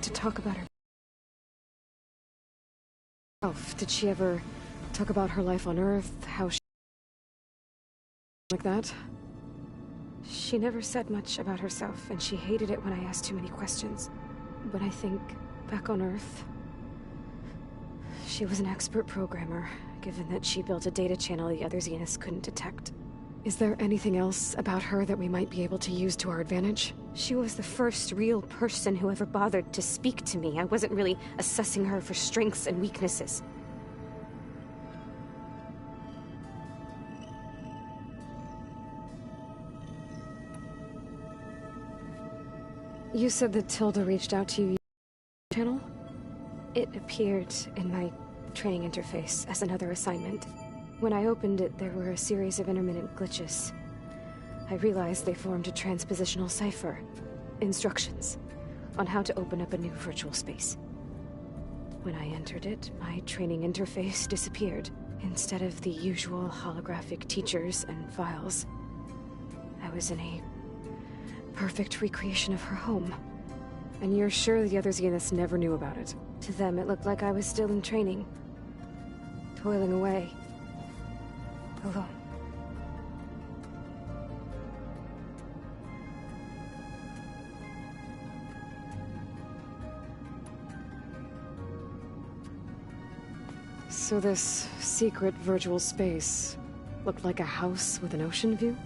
to talk about herself. Did she ever talk about her life on Earth, how she... like that? She never said much about herself, and she hated it when I asked too many questions. But I think, back on Earth, she was an expert programmer, given that she built a data channel the other Zeniths couldn't detect. Is there anything else about her that we might be able to use to our advantage? She was the first real person who ever bothered to speak to me. I wasn't really assessing her for strengths and weaknesses. You said that Tilda reached out to you channel? It appeared in my training interface as another assignment. When I opened it, there were a series of intermittent glitches. I realized they formed a transpositional cipher. Instructions on how to open up a new virtual space. When I entered it, my training interface disappeared. Instead of the usual holographic teachers and files, I was in a perfect recreation of her home. And you're sure the other Zeniths never knew about it? To them, it looked like I was still in training. Toiling away. Alone. So this secret virtual space looked like a house with an ocean view?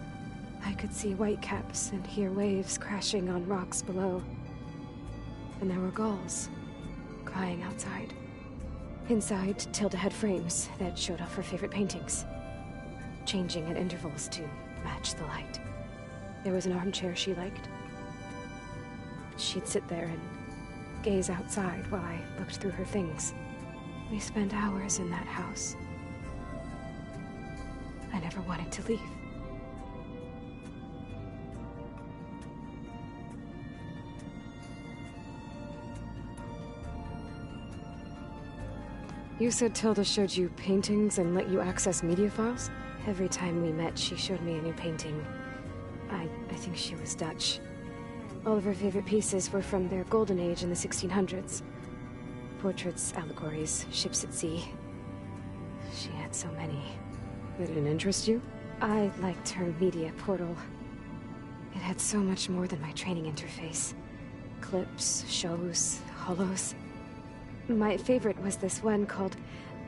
I could see whitecaps and hear waves crashing on rocks below. And there were gulls crying outside. Inside, Tilda had frames that showed off her favorite paintings, changing at intervals to match the light. There was an armchair she liked. She'd sit there and gaze outside while I looked through her things. We spent hours in that house. I never wanted to leave. You said Tilda showed you paintings and let you access media files? Every time we met, she showed me a new painting. I think she was Dutch. All of her favorite pieces were from their golden age in the 1600s. Portraits, allegories, ships at sea. She had so many. They didn't interest you? I liked her media portal. It had so much more than my training interface. Clips, shows, holos. My favorite was this one called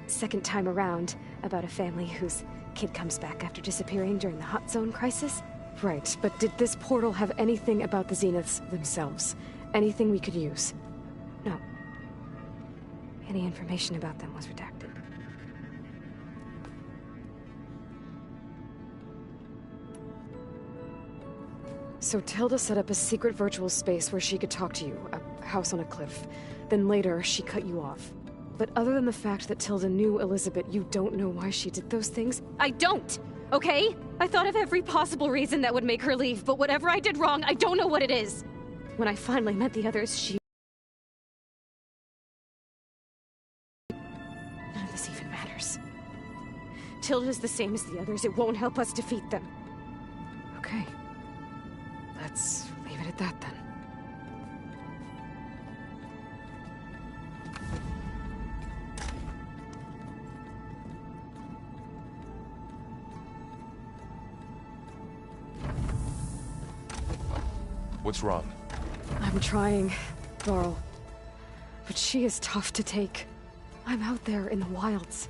Second Time Around, about a family whose kid comes back after disappearing during the Hot Zone crisis. Right, but did this portal have anything about the Zeniths themselves? Anything we could use? No. Any information about them was redacted. So Tilda set up a secret virtual space where she could talk to you, a house on a cliff. Then later, she cut you off. But other than the fact that Tilda knew Elizabeth, you don't know why she did those things? I don't! Okay? I thought of every possible reason that would make her leave, but whatever I did wrong, I don't know what it is. When I finally met the others, none of this even matters. Tilda's the same as the others. It won't help us defeat them. Okay. Let's leave it at that, then. What's wrong? I'm trying, Laurel. But she is tough to take. I'm out there in the wilds,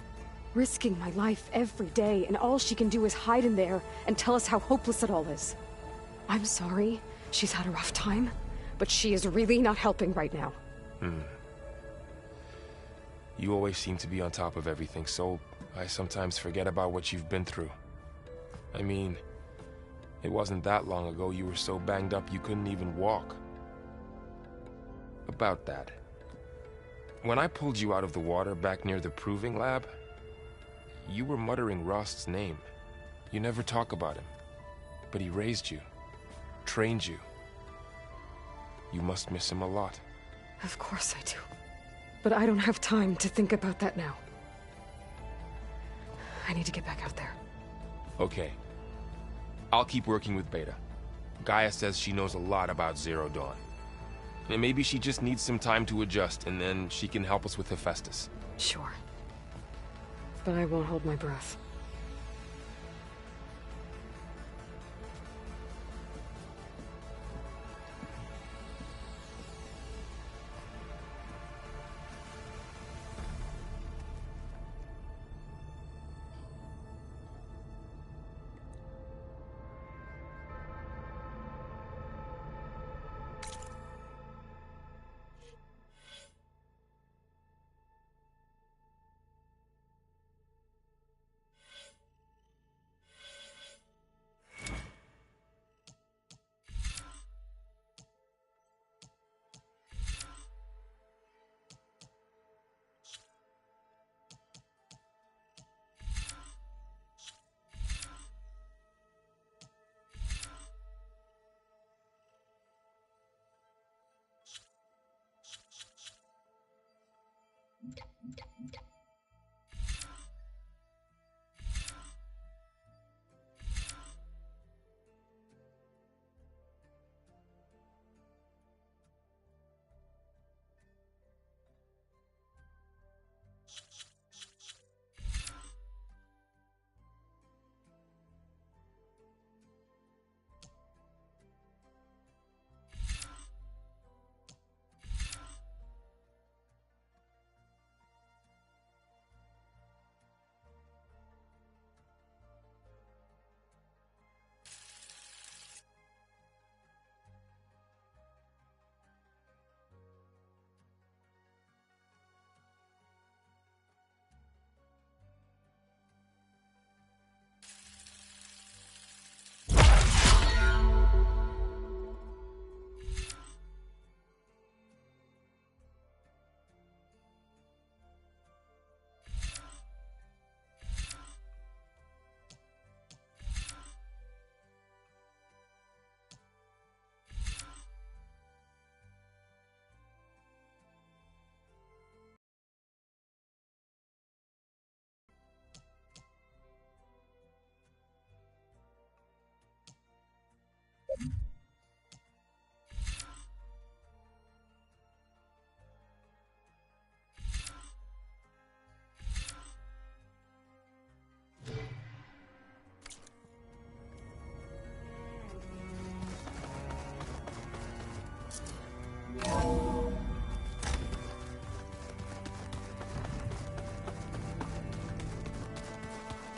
risking my life every day, and all she can do is hide in there and tell us how hopeless it all is. I'm sorry, she's had a rough time, but she is really not helping right now. You always seem to be on top of everything, so I sometimes forget about what you've been through. I mean, it wasn't that long ago you were so banged up you couldn't even walk. About that. When I pulled you out of the water back near the proving lab, you were muttering Rost's name. You never talk about him. But he raised you, trained you. You must miss him a lot. Of course I do. But I don't have time to think about that now. I need to get back out there. Okay. I'll keep working with Beta. Gaia says she knows a lot about Zero Dawn. And maybe she just needs some time to adjust, and then she can help us with Hephaestus. Sure. But I won't hold my breath.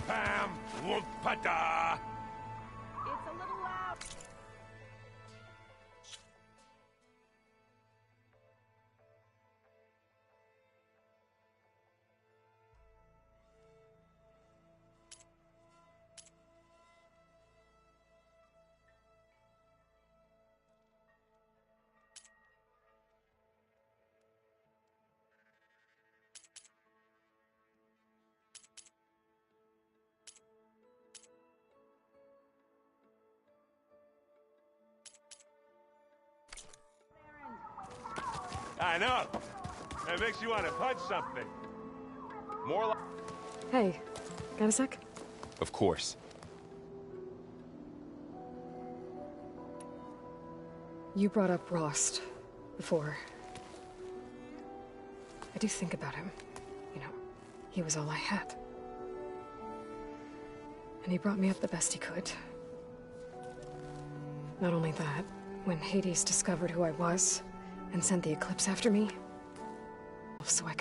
Pam Wumpada! It's a little loud. I know. That makes you want to punch something. More like... Hey, got a sec? Of course. You brought up Rost before. I do think about him. You know, he was all I had. And he brought me up the best he could. Not only that, when Hades discovered who I was and sent the Eclipse after me, so I